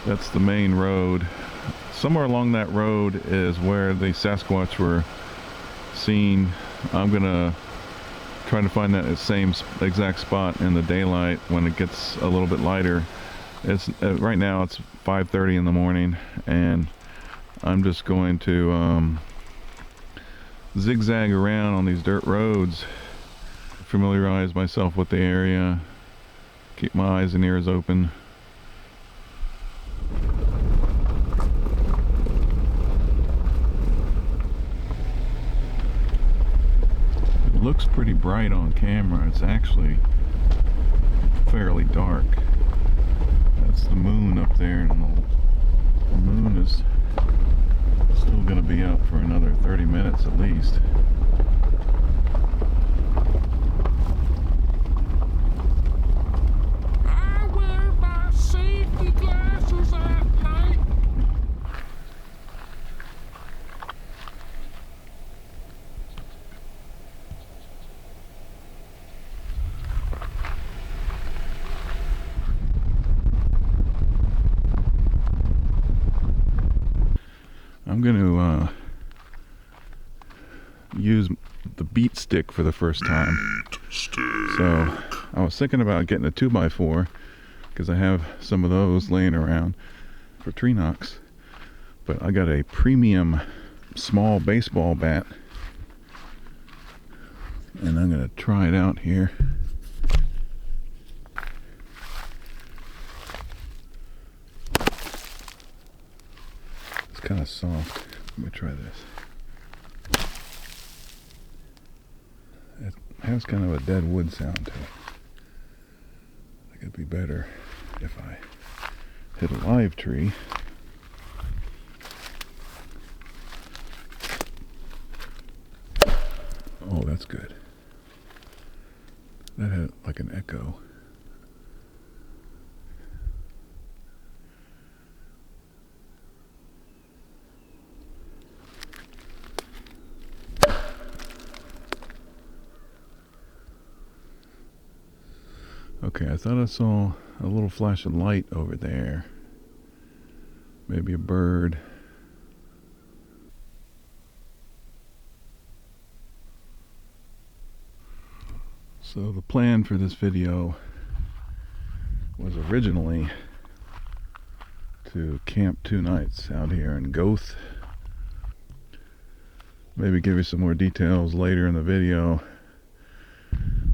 That's the main road. Somewhere along that road is where the Sasquatch were seen. I'm gonna try to find that same exact spot in the daylight when it gets a little bit lighter. It's right now it's 5:30 in the morning, and I'm just going to zigzag around on these dirt roads, familiarize myself with the area, keep my eyes and ears open. It looks pretty bright on camera. It's actually fairly dark. That's the moon up there, and the moon is still going to be up for another 30 minutes at least. I wear my safety glasses at night. I'm going to use the beat stick for the first time. So I was thinking about getting a 2x4 because I have some of those laying around for tree knocks. But I got a premium small baseball bat, and I'm going to try it out here. It's kind of soft. Let me try this. It has kind of a dead wood sound to it. I think it'd be better if I hit a live tree. Oh, that's good. That had like an echo. Okay, I thought I saw a little flash of light over there. Maybe a bird. So the plan for this video was originally to camp 2 nights out here in Goethe. Maybe give you some more details later in the video.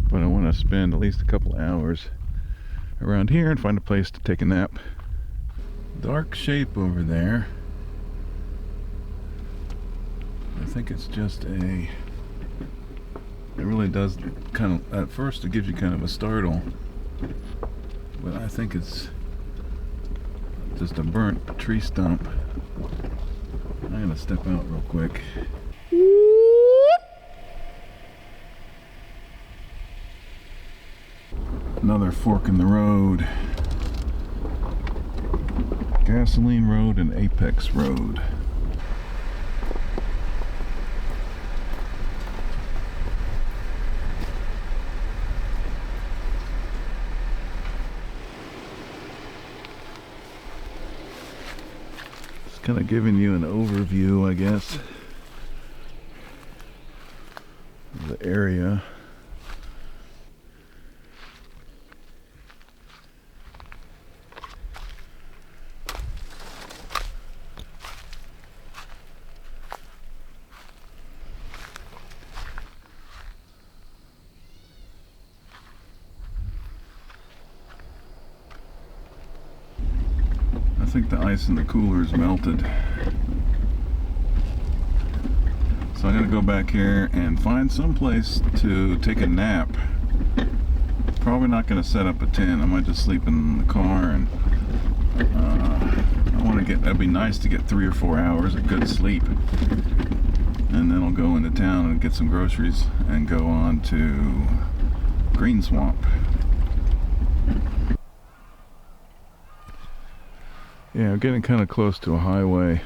But I want to spend at least a couple hours around here and find a place to take a nap. Dark shape over there. I think it's just it really does kind of, at first it gives you kind of a startle, but I think it's just a burnt tree stump. I'm gonna step out real quick. Another fork in the road. Gasoline Road and Apex Road. Just kind of giving you an overview, I guess, of the area. I think the ice in the cooler is melted. So I'm gonna go back here and find some place to take a nap. Probably not gonna set up a tent. I might just sleep in the car, and I want to get, that'd be nice to get 3 or 4 hours of good sleep. And then I'll go into town and get some groceries and go on to Green Swamp. Yeah, I'm getting kind of close to a highway.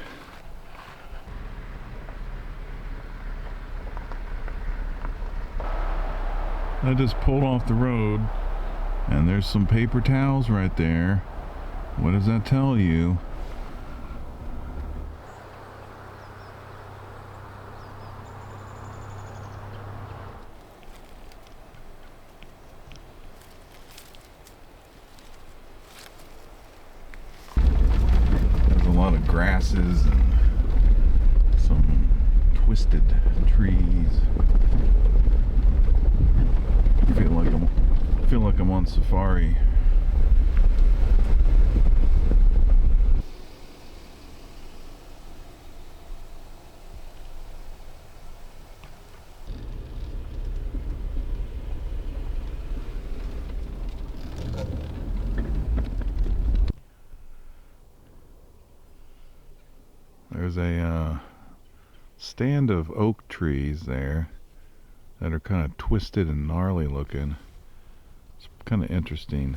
I just pulled off the road, and there's some paper towels right there. What does that tell you? There's a lot of grasses and some twisted trees. I feel like I'm on safari. There's a stand of oak trees there that are kind of twisted and gnarly looking. It's kind of interesting.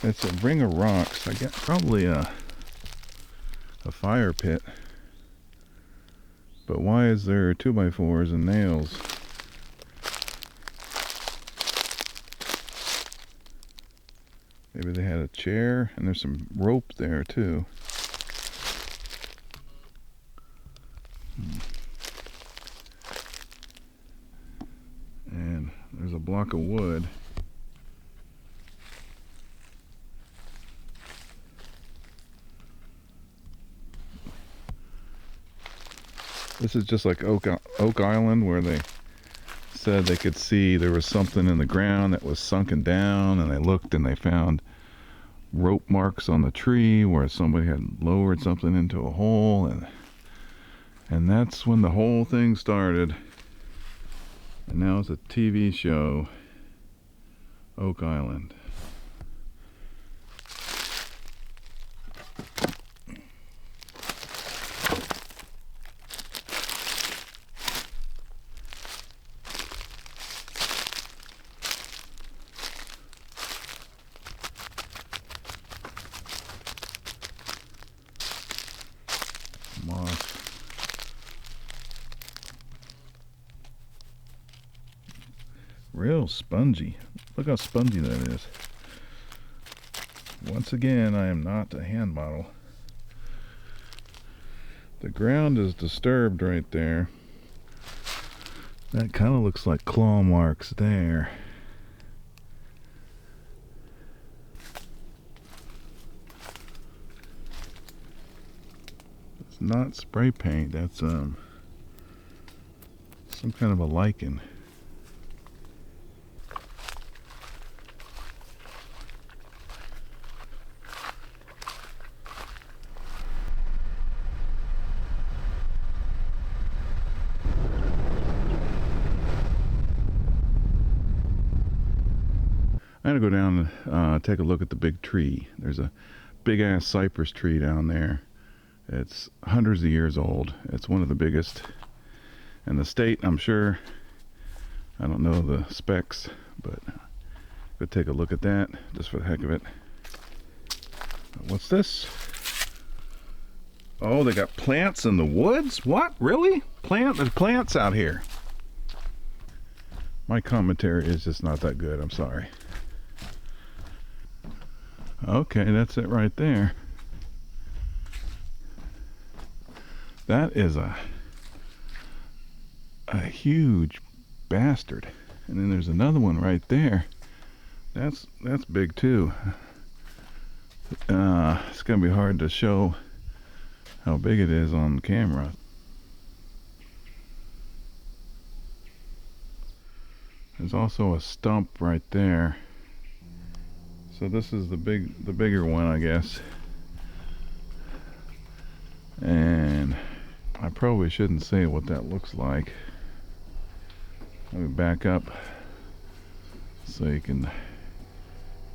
It's a ring of rocks. I guess probably a fire pit. But why is there 2x4s and nails? Maybe they had a chair, and there's some rope there too. And there's a block of wood. This is just like Oak Island, where they said they could see there was something in the ground that was sunken down, and they looked and they found rope marks on the tree where somebody had lowered something into a hole, and that's when the whole thing started. And now it's a TV show, Oak Island. Moss. Real spongy. Look how spongy that is. Once again, I am not a hand model. The ground is disturbed right there. That kind of looks like claw marks there. It's not spray paint, that's some kind of a lichen. I'm gonna go down and take a look at the big tree. There's a big ass cypress tree down there. It's hundreds of years old. It's one of the biggest in the state, I'm sure. I don't know the specs, but go take a look at that just for the heck of it. What's this? Oh, they got plants in the woods? What? Really? There's plants out here. My commentary is just not that good, I'm sorry. Okay, that's it right there. That is a huge bastard. And then there's another one right there. That's big too. It's gonna be hard to show how big it is on camera. There's also a stump right there. So this is the bigger one, I guess. And I probably shouldn't say what that looks like. Let me back up so you can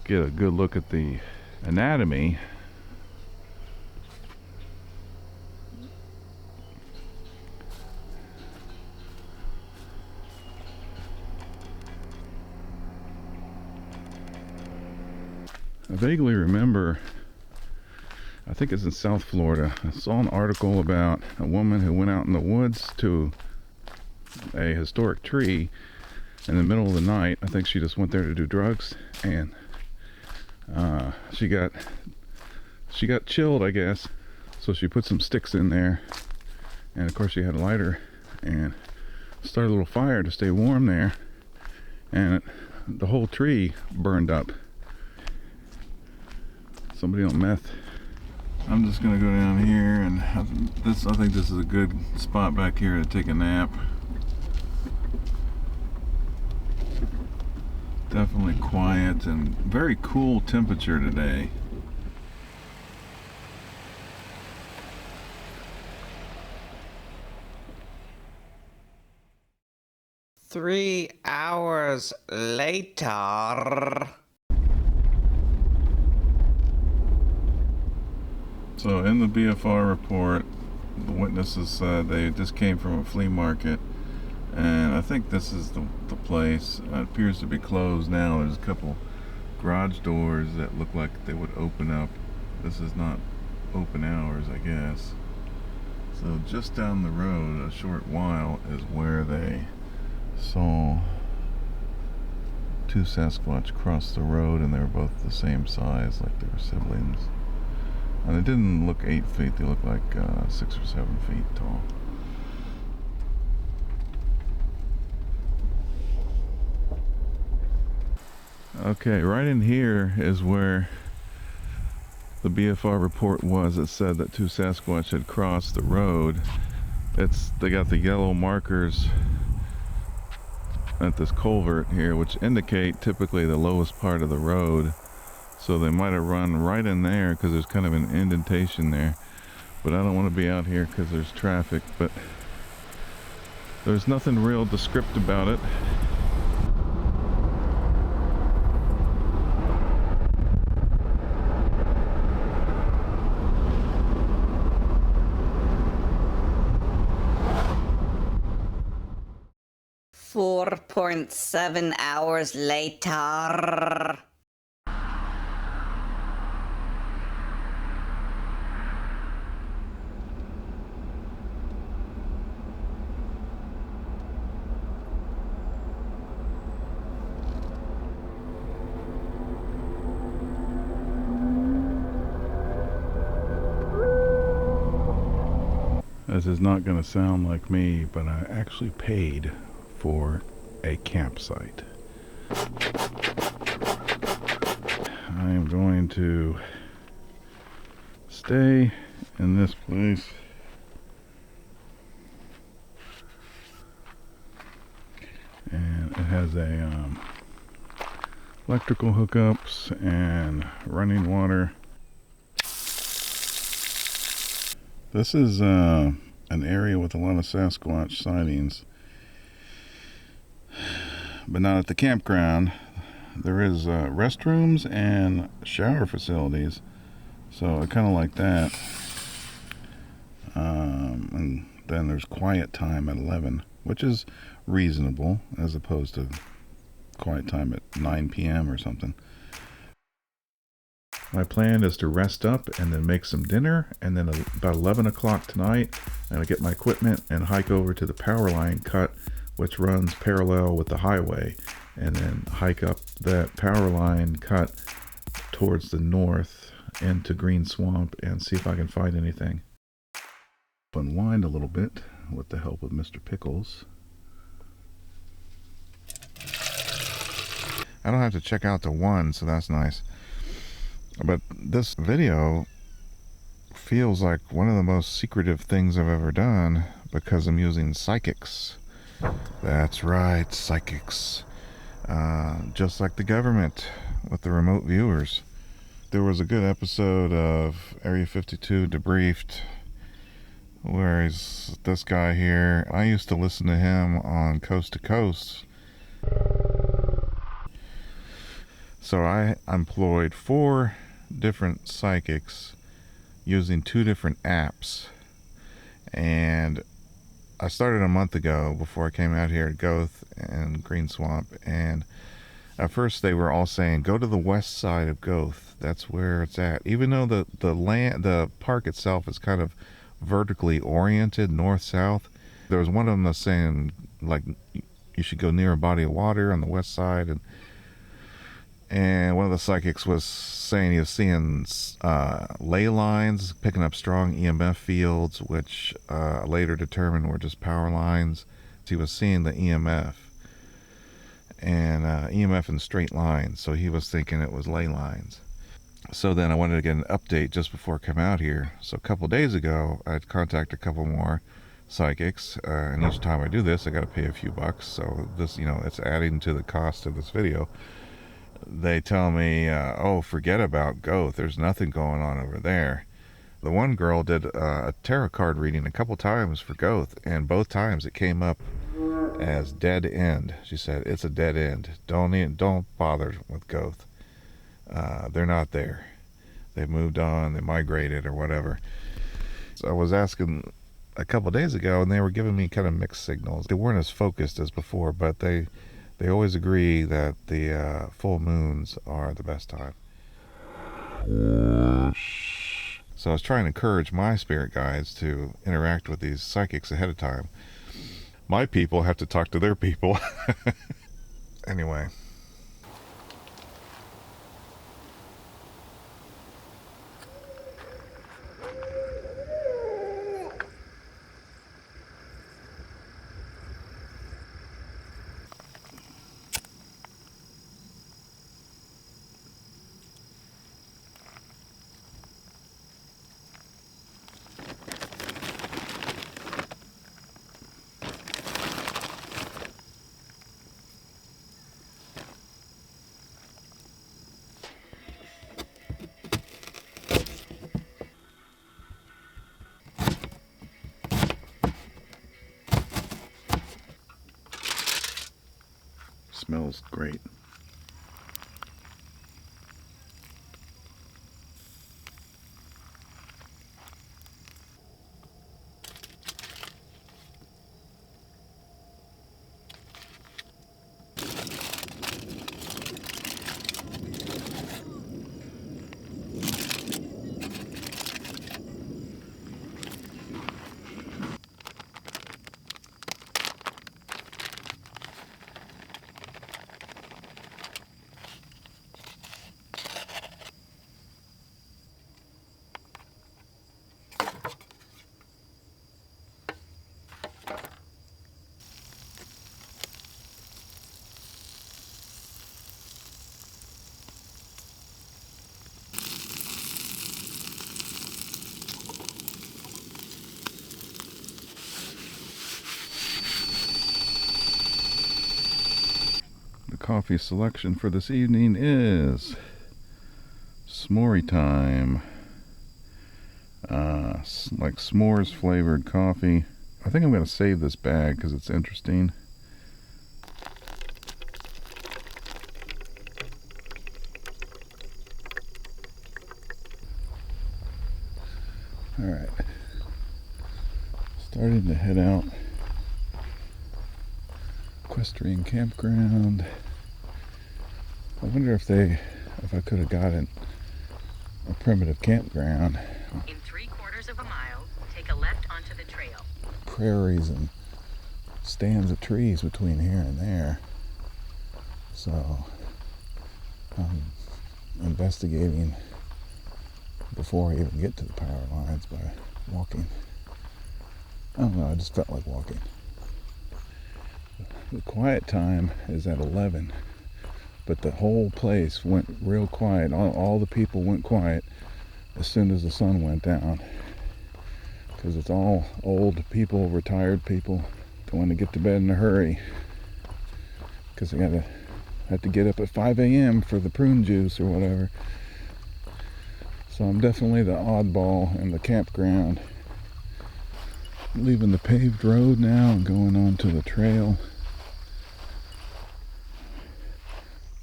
get a good look at the anatomy. I vaguely remember, I think it's in South Florida, I saw an article about a woman who went out in the woods to a historic tree in the middle of the night. I think she just went there to do drugs, and she got chilled, I guess. So she put some sticks in there, and of course she had a lighter, and started a little fire to stay warm there, and the whole tree burned up. Somebody on meth. I'm just gonna go down here, and I think this is a good spot back here to take a nap. Definitely quiet and very cool temperature today. Three hours later. So in the BFR report, the witnesses said they just came from a flea market, and I think this is the place. It appears to be closed now. There's a couple garage doors that look like they would open up. This is not open hours, I guess. So just down the road a short while is where they saw two Sasquatch cross the road, and they were both the same size, like they were siblings. And they didn't look 8 feet, they looked like 6 or 7 feet tall. Okay, right in here is where the BFR report was. It said that two Sasquatch had crossed the road. They got the yellow markers at this culvert here, which indicate typically the lowest part of the road. So they might have run right in there because there's kind of an indentation there. But I don't want to be out here because there's traffic. But there's nothing real descriptive about it. .7 hours later. This is not going to sound like me, but I actually paid for a campsite. I am going to stay in this place. And it has a electrical hookups and running water. This is an area with a lot of Sasquatch sightings, but not at the campground. There is restrooms and shower facilities, so I kind of like that. And then there's quiet time at 11, which is reasonable as opposed to quiet time at 9 p.m. or something. My plan is to rest up and then make some dinner, and then about 11 o'clock tonight I'm going to get my equipment and hike over to the power line cut, which runs parallel with the highway, and then hike up that power line cut towards the north into Green Swamp and see if I can find anything. Unwind a little bit with the help of Mr. Pickles. I don't have to check out the one, so that's nice. But this video feels like one of the most secretive things I've ever done because I'm using psychics. That's right, psychics. Just like the government with the remote viewers. There was a good episode of Area 52 Debriefed where this guy here, I used to listen to him on Coast to Coast. So I employed 4 different psychics using 2 different apps, and I started a month ago before I came out here at Goethe and Green Swamp, and At first they were all saying, go to the west side of Goethe. That's where it's at. Even though the park itself is kind of vertically oriented, north-south. There was one of them that's saying, like, you should go near a body of water on the west side. And one of the psychics was saying he was seeing ley lines, picking up strong EMF fields, which later determined were just power lines. He was seeing the EMF. And EMF in straight lines, so he was thinking it was ley lines. So then I wanted to get an update just before I come out here. So a couple days ago, I'd contact a couple more psychics, and each time I do this, I got to pay a few bucks. So this, it's adding to the cost of this video. They tell me, oh, forget about Goethe. There's nothing going on over there. The one girl did a tarot card reading a couple times for Goethe, and both times it came up as dead end. She said, it's a dead end. Don't bother with Goethe. They're not there. They moved on, they migrated or whatever. So I was asking a couple days ago, and they were giving me kind of mixed signals. They weren't as focused as before, but they always agree that the full moons are the best time. So I was trying to encourage my spirit guides to interact with these psychics ahead of time. My people have to talk to their people. Anyway. Smells great. Coffee selection for this evening is s'more time. Like s'mores flavored coffee. I think I'm going to save this bag because it's interesting. Alright. Starting to head out. Equestrian campground. I wonder if I could have gotten a primitive campground. In 3/4 of a mile, take a left onto the trail. Prairies and stands of trees between here and there. So I'm investigating before I even get to the power lines by walking. I don't know, I just felt like walking. The quiet time is at 11. But the whole place went real quiet. All the people went quiet as soon as the sun went down. Because it's all old people, retired people, going to get to bed in a hurry. Because they have to get up at 5 a.m. for the prune juice or whatever. So I'm definitely the oddball in the campground. Leaving the paved road now and going on to the trail.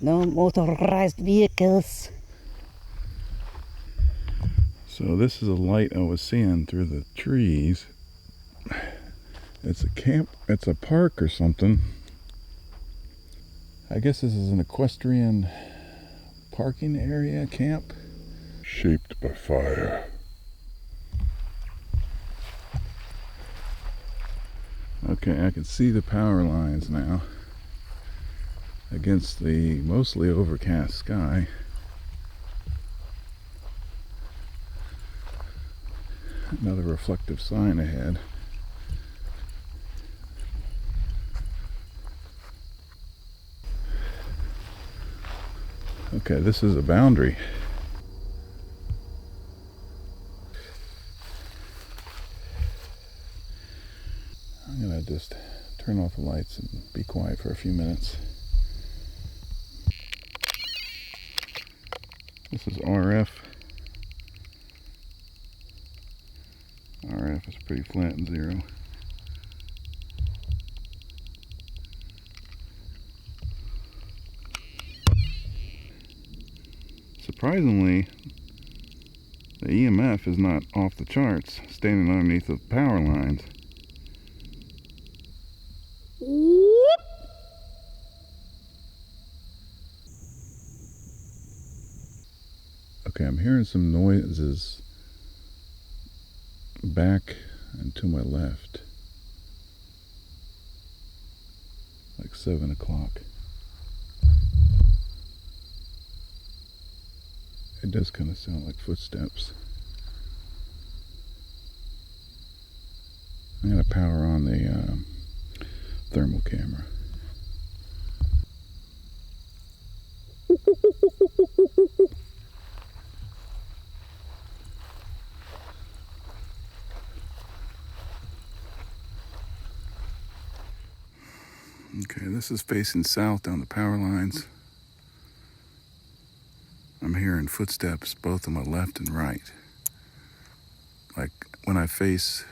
No motorized vehicles. So this is a light I was seeing through the trees. It's a park or something. I guess this is an equestrian parking area camp. Shaped by fire. Okay, I can see the power lines now against the mostly overcast sky. Another reflective sign ahead. Okay, this is a boundary. I'm gonna just turn off the lights and be quiet for a few minutes. This is RF. RF is pretty flat and zero. Surprisingly, the EMF is not off the charts, standing underneath the power lines. Okay, I'm hearing some noises back and to my left, like 7 o'clock. It does kind of sound like footsteps. I'm going to power on the thermal camera. Okay, this is facing south down the power lines. I'm hearing footsteps both on my left and right. Like when I face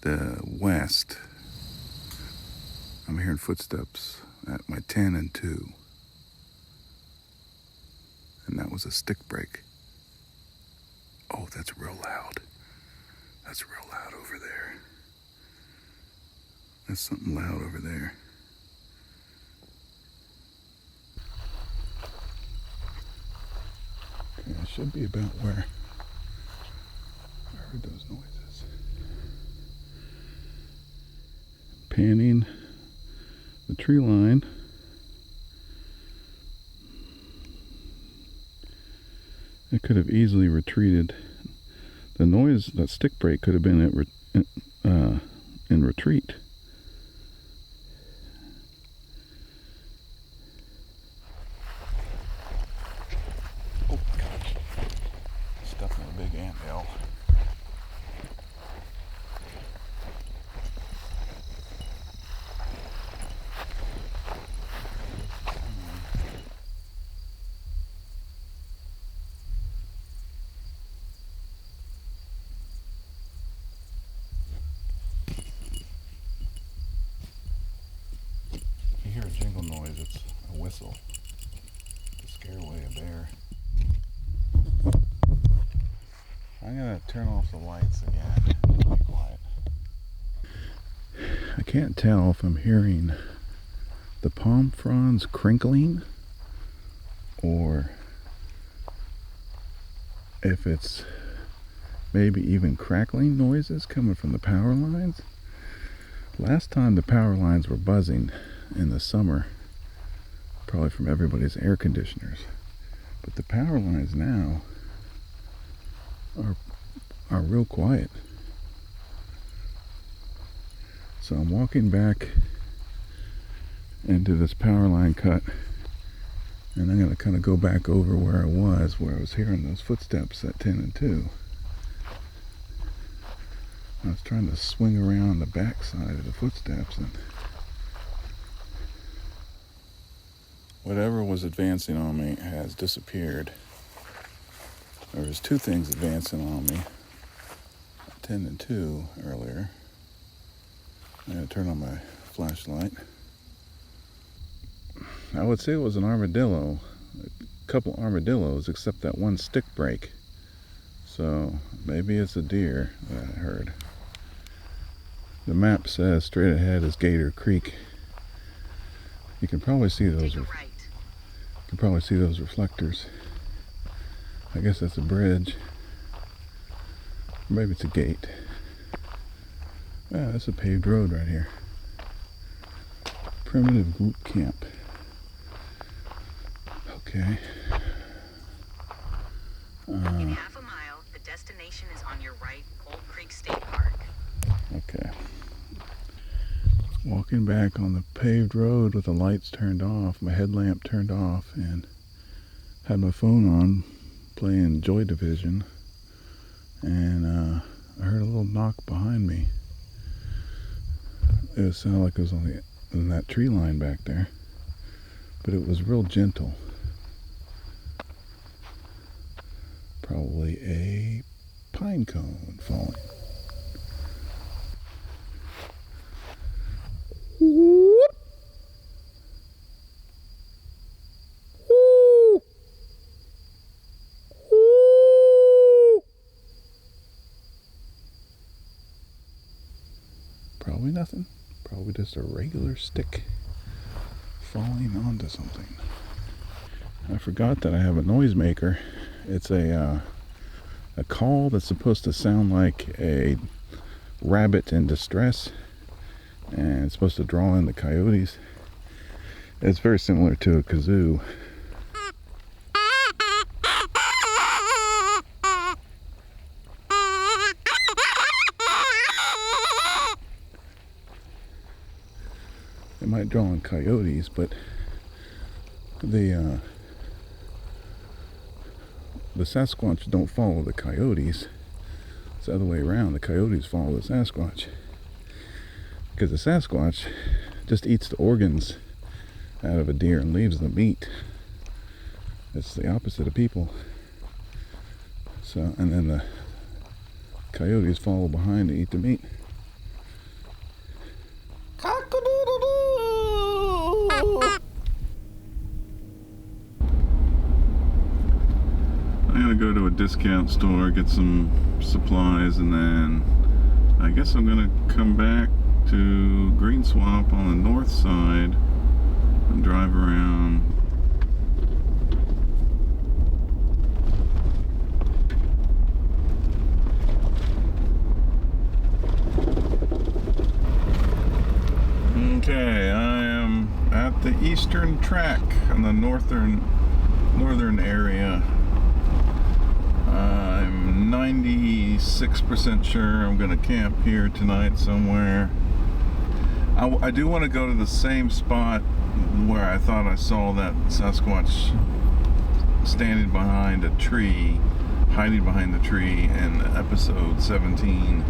the west, I'm hearing footsteps at my 10 and 2. And that was a stick break. Oh, that's real loud. That's real loud over there. That's something loud over there. Okay, I should be about where I heard those noises. Panning the tree line. It could have easily retreated. The noise, that stick break, could have been in retreat. Oh gosh, stuck in a big anthill. If you hear a jingle noise, it's a whistle to scare away a bear. I'm gonna turn off the lights again. Be quiet. I can't tell if I'm hearing the palm fronds crinkling or if it's maybe even crackling noises coming from the power lines. Last time the power lines were buzzing in the summer, probably from everybody's air conditioners. But the power lines now are real quiet. So I'm walking back into this power line cut, and I'm going to kind of go back over where I was hearing those footsteps at 10 and 2. I was trying to swing around the back side of the footsteps, and whatever was advancing on me has disappeared. There was 2 things advancing on me at 10 and 2 earlier. I'm going to turn on my flashlight. I would say it was an armadillo, a couple armadillos, except that one stick break. So maybe it's a deer that I heard. The map says straight ahead is Gator Creek. You can probably see those. Take a You right. can probably see those reflectors. I guess that's a bridge. Maybe it's a gate. Ah, that's a paved road right here. Primitive group camp. Okay. In half a mile, the destination is on your right, Colt Creek State Park. Okay. Walking back on the paved road with the lights turned off, my headlamp turned off, and had my phone on playing Joy Division, and I heard a little knock behind me. It sounded like it was on that tree line back there, but it was real gentle. Probably a pine cone falling. Probably nothing. Probably just a regular stick falling onto something. I forgot that I have a noisemaker. It's a call that's supposed to sound like a rabbit in distress, and it's supposed to draw in the coyotes. It's very similar to a kazoo. It might draw in coyotes, but the Sasquatch don't follow the coyotes. It's the other way around. The coyotes follow the Sasquatch, because the Sasquatch just eats the organs out of a deer and leaves the meat. It's the opposite of people. So, and then the coyotes follow behind to eat the meat. I'm gonna go to a discount store, get some supplies, and then I guess I'm gonna come back to Green Swamp on the north side and drive around. Okay, I am at the eastern track in the northern area. I'm 96% sure I'm gonna camp here tonight somewhere. I do want to go to the same spot where I thought I saw that Sasquatch standing behind a tree, hiding behind the tree in episode 17.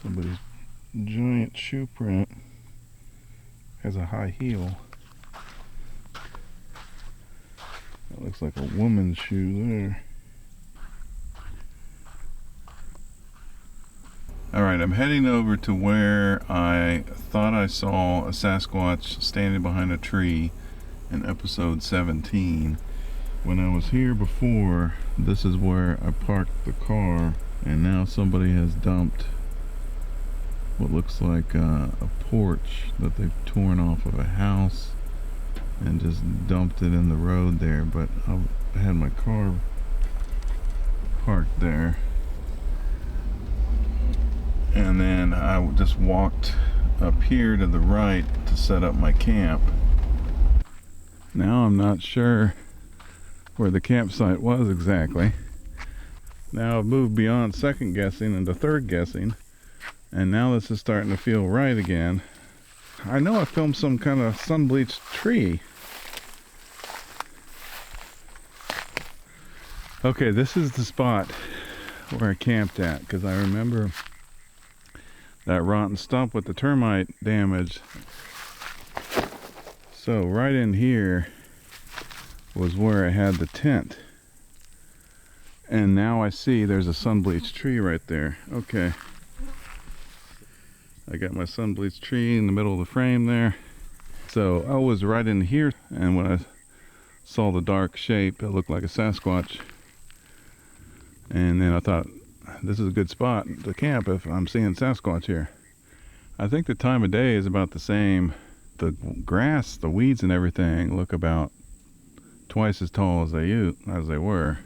Somebody's giant shoe print has a high heel. That looks like a woman's shoe there. Alright, I'm heading over to where I thought I saw a Sasquatch standing behind a tree in episode 17. When I was here before, this is where I parked the car, and now somebody has dumped what looks like a porch that they've torn off of a house and just dumped it in the road there. But I had my car parked there, and then I just walked up here to the right to set up my camp. Now I'm not sure where the campsite was exactly. Now I've moved beyond second guessing into third guessing, and now this is starting to feel right again. I know I filmed some kind of sun-bleached tree. Okay, this is the spot where I camped at, because I remember that rotten stump with the termite damage. So right in here was where I had the tent. And now I see there's a sun-bleached tree right there. Okay. I got my sun-bleached tree in the middle of the frame there. So I was right in here, and when I saw the dark shape, it looked like a Sasquatch. And then I thought, this is a good spot to camp if I'm seeing Sasquatch here. I think the time of day is about the same. The grass, the weeds and everything look about twice as tall as they were.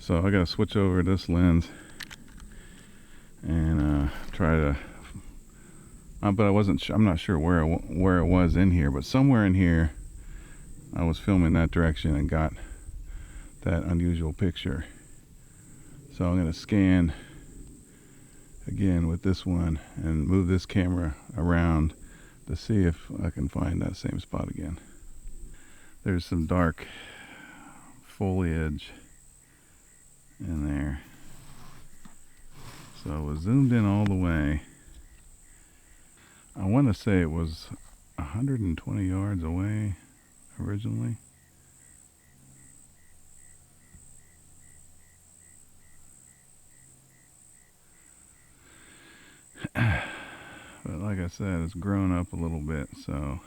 So I gotta switch over this lens and try to. But I'm not sure where it was in here. But somewhere in here, I was filming that direction and got that unusual picture. So I'm gonna scan again with this one and move this camera around to see if I can find that same spot again. There's some dark foliage in there. So I was zoomed in all the way. I want to say it was 120 yards away originally. But like I said, it's grown up a little bit, so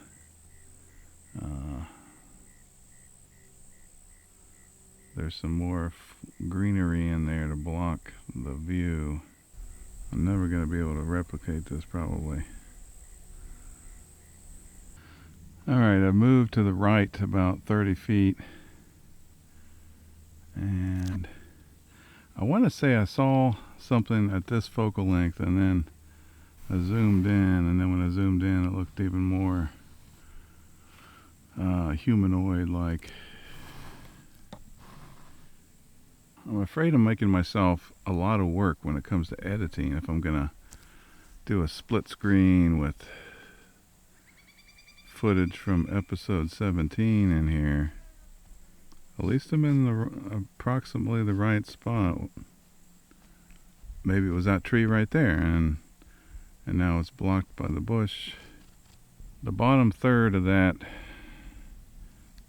there's some more greenery in there to block the view. I'm never going to be able to replicate this probably. Alright, I've moved to the right about 30 feet. And I want to say I saw something at this focal length, and then I zoomed in, and then when I zoomed in it looked even more humanoid-like. I'm afraid I'm making myself a lot of work when it comes to editing if I'm gonna do a split screen with footage from episode 17 in here. At least I'm in approximately the right spot. Maybe it was that tree right there, and now it's blocked by the bush. The bottom third of that,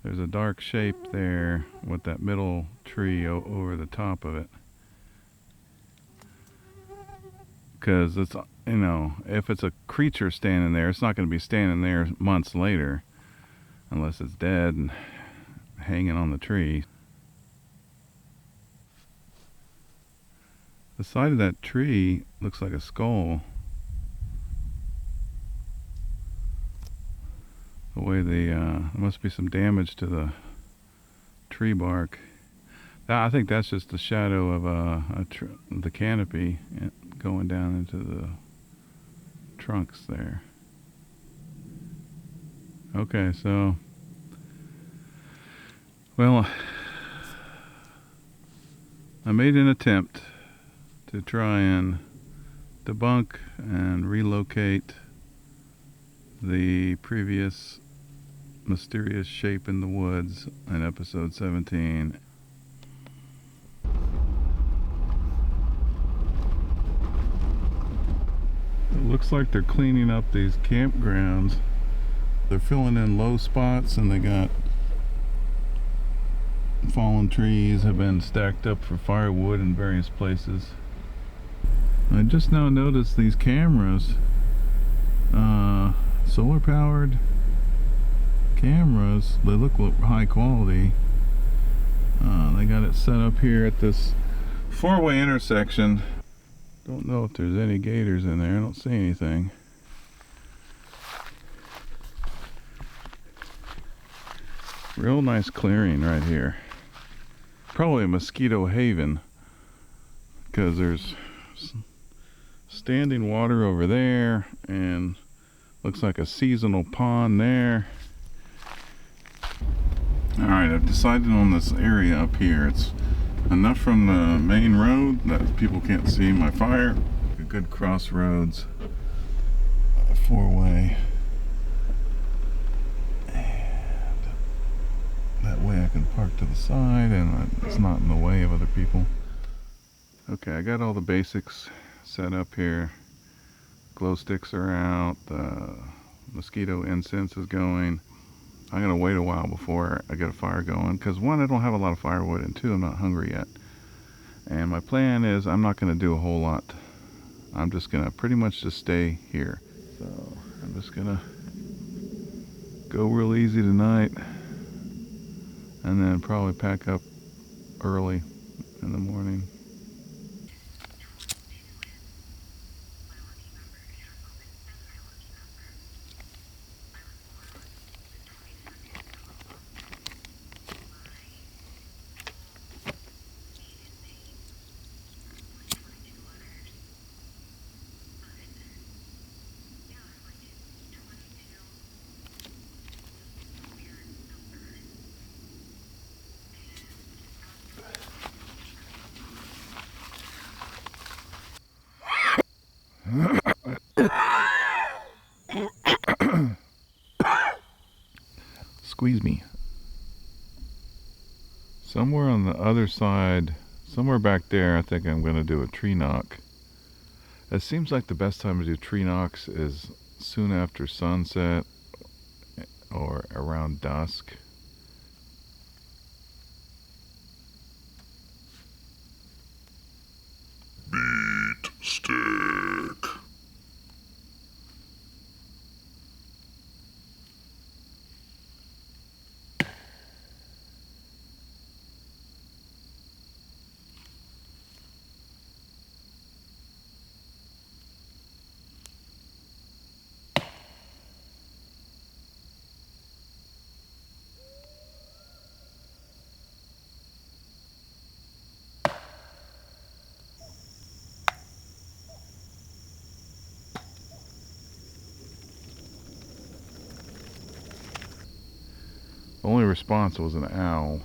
there's a dark shape there with that middle tree over the top of it. Because it's, you know, if it's a creature standing there, it's not going to be standing there months later unless it's dead and hanging on the tree. The side of that tree looks like a skull. The way there must be some damage to the tree bark. I think that's just the shadow of the canopy going down into the trunks there. Okay, so, well, I made an attempt to try and debunk and relocate the previous mysterious shape in the woods in episode 17. It looks like they're cleaning up these campgrounds. They're filling in low spots, and they got fallen trees have been stacked up for firewood in various places. I just now noticed these cameras, solar powered cameras. They look high quality. They got it set up here at this four-way intersection. Don't know if there's any gators in there. I don't see anything. Real nice clearing right here. Probably a mosquito haven, because there's standing water over there and looks like a seasonal pond there. Alright, I've decided on this area up here. It's enough from the main road that people can't see my fire. A good crossroads, four-way, and that way I can park to the side and it's not in the way of other people. Okay, I got all the basics set up here. Glow sticks are out, the mosquito incense is going. I'm going to wait a while before I get a fire going, because one, I don't have a lot of firewood, and two, I'm not hungry yet. And my plan is I'm not going to do a whole lot. I'm just going to pretty much just stay here. So I'm just going to go real easy tonight and then probably pack up early in the morning. Squeeze me. Somewhere on the other side, somewhere back there, I think I'm going to do a tree knock. It seems like the best time to do tree knocks is soon after sunset or around dusk. Beat stick. The only response was an owl.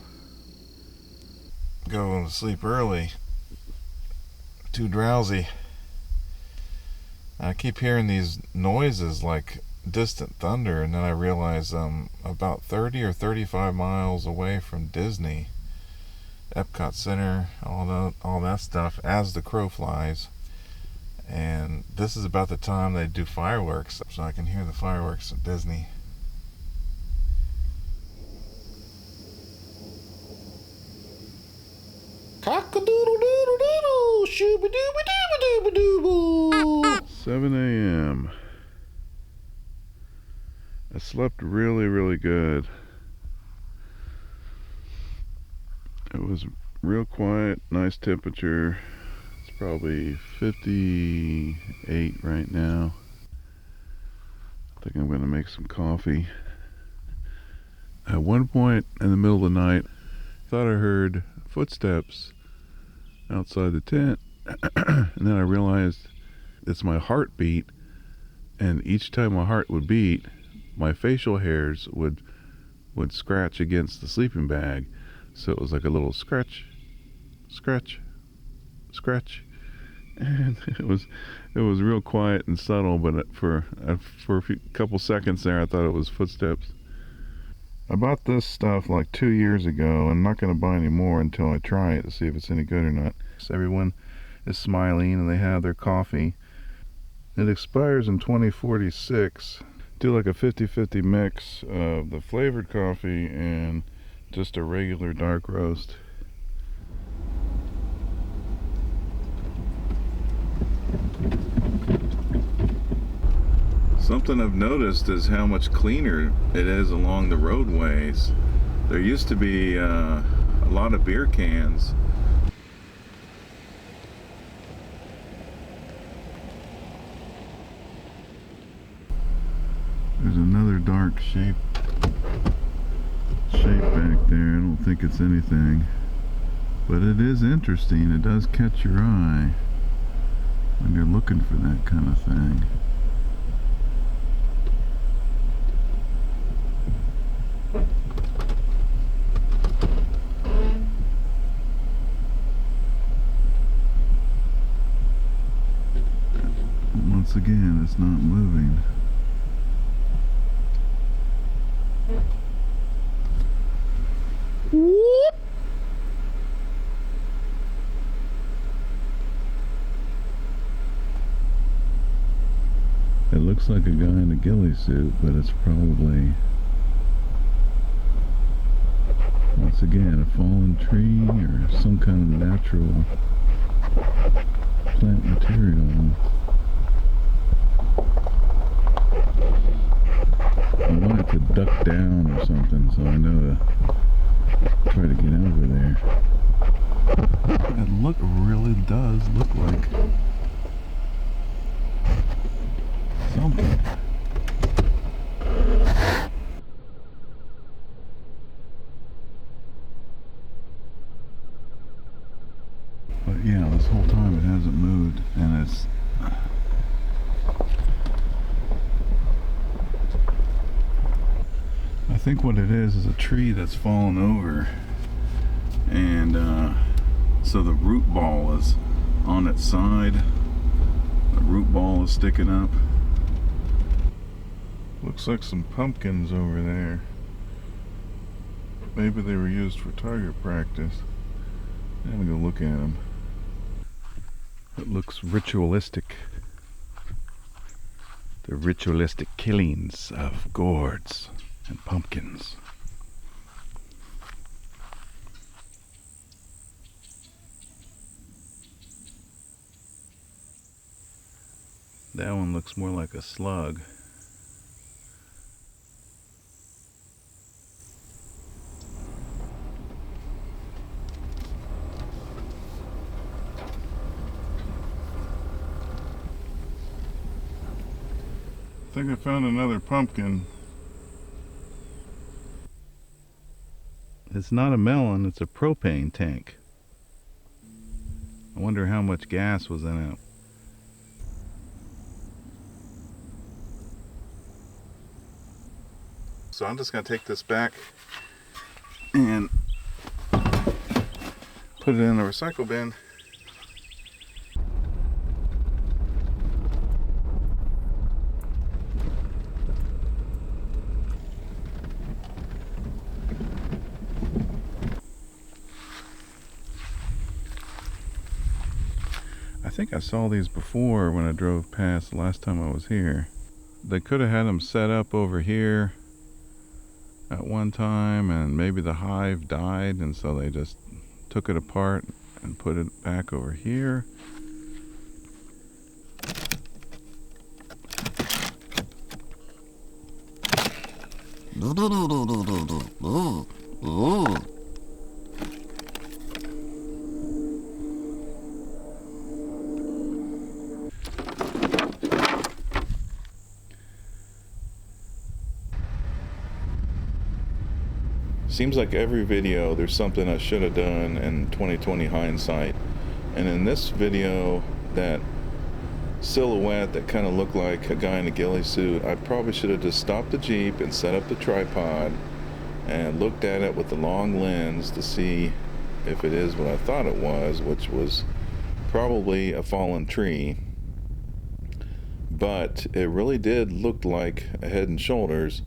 Going to sleep early. Too drowsy. I keep hearing these noises like distant thunder, and then I realize I'm about 30 or 35 miles away from Disney, Epcot Center, all that stuff as the crow flies. And this is about the time they do fireworks, so I can hear the fireworks at Disney. Cock-a-doodle-doodle-doodle, shooby-dooby-dooby-dooby-dooby. 7 a.m. I slept really, really good. It was real quiet, nice temperature. It's probably 58 right now. I think I'm going to make some coffee. At one point in the middle of the night, I thought I heard footsteps outside the tent, and then I realized it's my heartbeat, and each time my heart would beat, my facial hairs would scratch against the sleeping bag, so it was like a little scratch, scratch, scratch, and it was real quiet and subtle, but for a couple seconds there I thought it was footsteps. I bought this stuff like 2 years ago. I'm not going to buy any more until I try it to see if it's any good or not. So everyone is smiling and they have their coffee. It expires in 2046. Do like a 50-50 mix of the flavored coffee and just a regular dark roast. Something I've noticed is how much cleaner it is along the roadways. There used to be a lot of beer cans. There's another dark shape back there. I don't think it's anything, but it is interesting. It does catch your eye when you're looking for that kind of thing. Once again, it's not moving. It looks like a guy in a ghillie suit, but it's probably, once again, a fallen tree or some kind of natural plant material. I want it to duck down or something, so I know to try to get over there. It really does look like something. But yeah, this whole time it hasn't moved, and it's I think what it is a tree that's fallen over, and so the root ball is on its side. The root ball is sticking up. Looks like some pumpkins over there. Maybe they were used for target practice. I'm gonna go look at them. It looks ritualistic. The ritualistic killings of gourds and pumpkins. That one looks more like a slug. I think I found another pumpkin. It's not a melon, it's a propane tank. I wonder how much gas was in it. So I'm just going to take this back and put it in the recycle bin. I think I saw these before when I drove past the last time I was here. They could have had them set up over here at one time, and maybe the hive died, and so they just took it apart and put it back over here. Seems like every video there's something I should have done in 2020 hindsight. And in this video, that silhouette that kind of looked like a guy in a ghillie suit, I probably should have just stopped the Jeep and set up the tripod and looked at it with the long lens to see if it is what I thought it was, which was probably a fallen tree. But it really did look like a head and shoulders.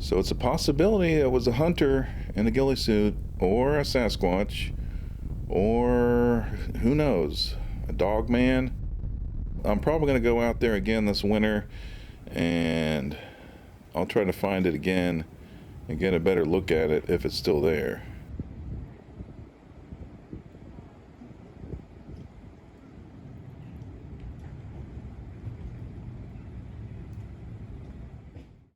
So it's a possibility it was a hunter in a ghillie suit, or a Sasquatch, or who knows, a dog man. I'm probably going to go out there again this winter, and I'll try to find it again and get a better look at it if it's still there.